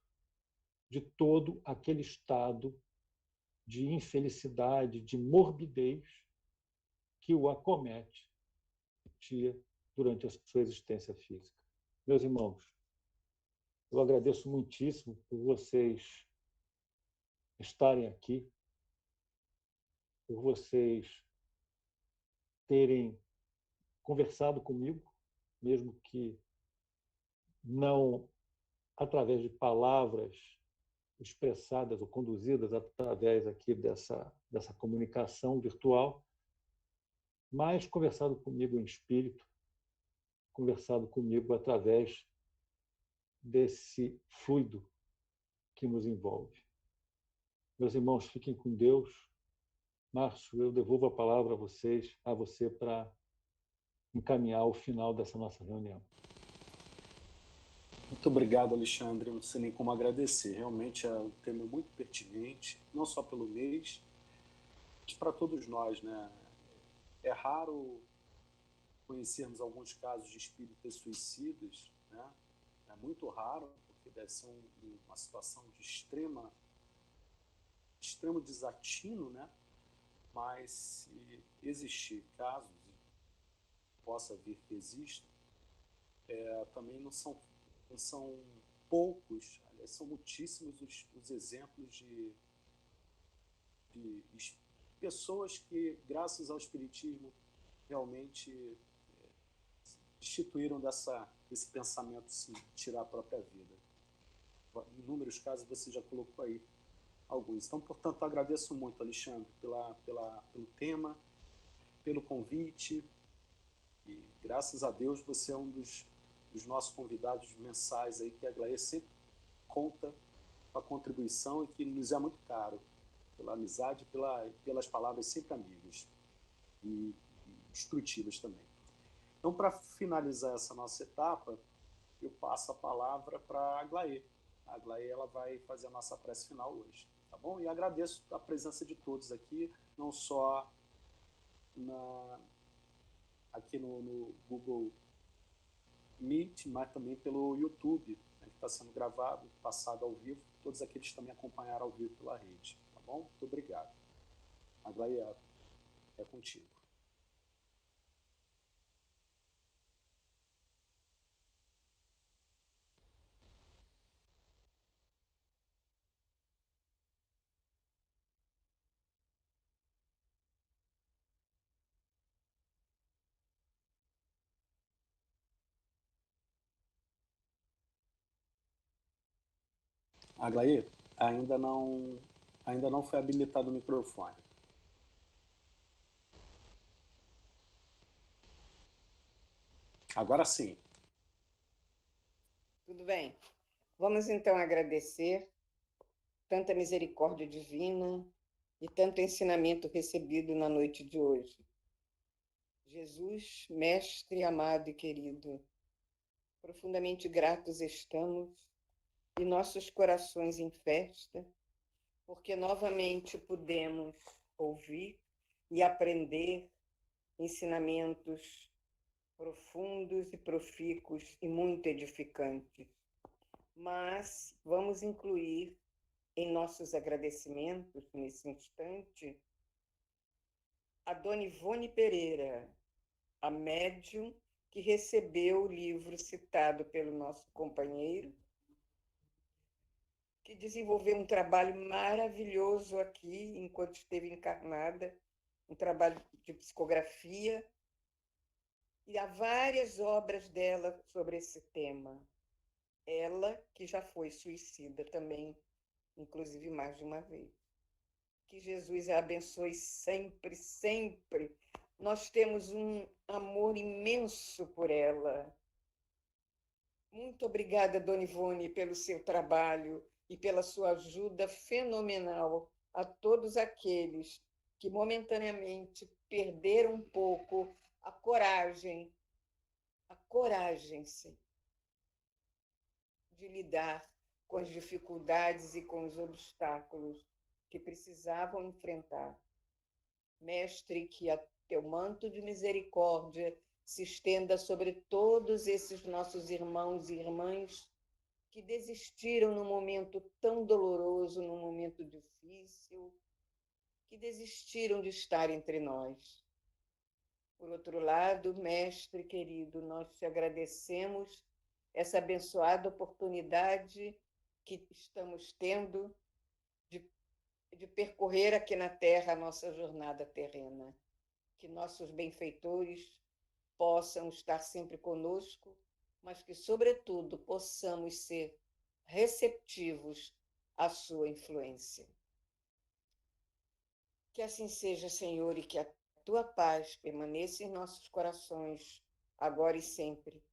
B: de todo aquele estado de infelicidade, de morbidez que o acomete durante a sua existência física. Meus irmãos, eu agradeço muitíssimo por vocês estarem aqui, por vocês terem conversado comigo, mesmo que não através de palavras expressadas ou conduzidas através aqui dessa comunicação virtual, mas conversado comigo em espírito, conversado comigo através desse fluido que nos envolve. Meus irmãos, fiquem com Deus. Márcio, eu devolvo a palavra a você para encaminhar o final dessa nossa reunião.
A: Muito obrigado, Alexandre. Não sei nem como agradecer. Realmente é um tema muito pertinente, não só pelo mês, mas para todos nós, né? É raro conhecermos alguns casos de espíritas suicidas, né? É muito raro, porque deve ser uma situação de extremo desatino, né? Mas se existir casos, possa vir que exista, também não são poucos, aliás, são muitíssimos os exemplos de pessoas que, graças ao Espiritismo, realmente destituíram desse pensamento de tirar a própria vida. Em inúmeros casos você já colocou aí alguns. Então, portanto, agradeço muito, Alexandre, pelo tema, pelo convite, e graças a Deus você é um dos nossos convidados mensais aí, que a Aglaé sempre conta com a contribuição e que nos é muito caro, pela amizade, pelas palavras sempre amigas e instrutivas também. Então, para finalizar essa nossa etapa, eu passo a palavra para a Aglaé. A Aglaé, ela vai fazer a nossa prece final hoje, tá bom? E agradeço a presença de todos aqui, não só aqui no Google Meet, mas também pelo YouTube, né, que está sendo gravado, passado ao vivo. Todos aqueles que também acompanharam ao vivo pela rede, tá bom? Muito obrigado. Aglaé, é contigo. Aglaé, ainda não foi habilitado o microfone. Agora sim.
C: Tudo bem. Vamos então agradecer tanta misericórdia divina e tanto ensinamento recebido na noite de hoje. Jesus, mestre amado e querido, profundamente gratos estamos e nossos corações em festa, porque novamente pudemos ouvir e aprender ensinamentos profundos e profícuos e muito edificantes. Mas vamos incluir em nossos agradecimentos, nesse instante, a Dona Ivone Pereira, a médium que recebeu o livro citado pelo nosso companheiro, que desenvolveu um trabalho maravilhoso aqui, enquanto esteve encarnada, um trabalho de psicografia, e há várias obras dela sobre esse tema. Ela, que já foi suicida também, inclusive mais de uma vez. Que Jesus a abençoe sempre, sempre. Nós temos um amor imenso por ela. Muito obrigada, Dona Ivone, pelo seu trabalho e pela sua ajuda fenomenal a todos aqueles que momentaneamente perderam um pouco a coragem sim, de lidar com as dificuldades e com os obstáculos que precisavam enfrentar. Mestre, que a teu manto de misericórdia se estenda sobre todos esses nossos irmãos e irmãs que desistiram num momento tão doloroso, num momento difícil, que desistiram de estar entre nós. Por outro lado, mestre querido, nós te agradecemos essa abençoada oportunidade que estamos tendo de percorrer aqui na Terra a nossa jornada terrena. Que nossos benfeitores possam estar sempre conosco, mas que, sobretudo, possamos ser receptivos à sua influência. Que assim seja, Senhor, e que a tua paz permaneça em nossos corações, agora e sempre,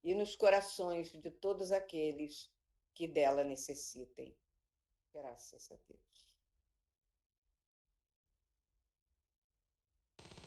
C: e nos corações de todos aqueles que dela necessitem. Graças a Deus.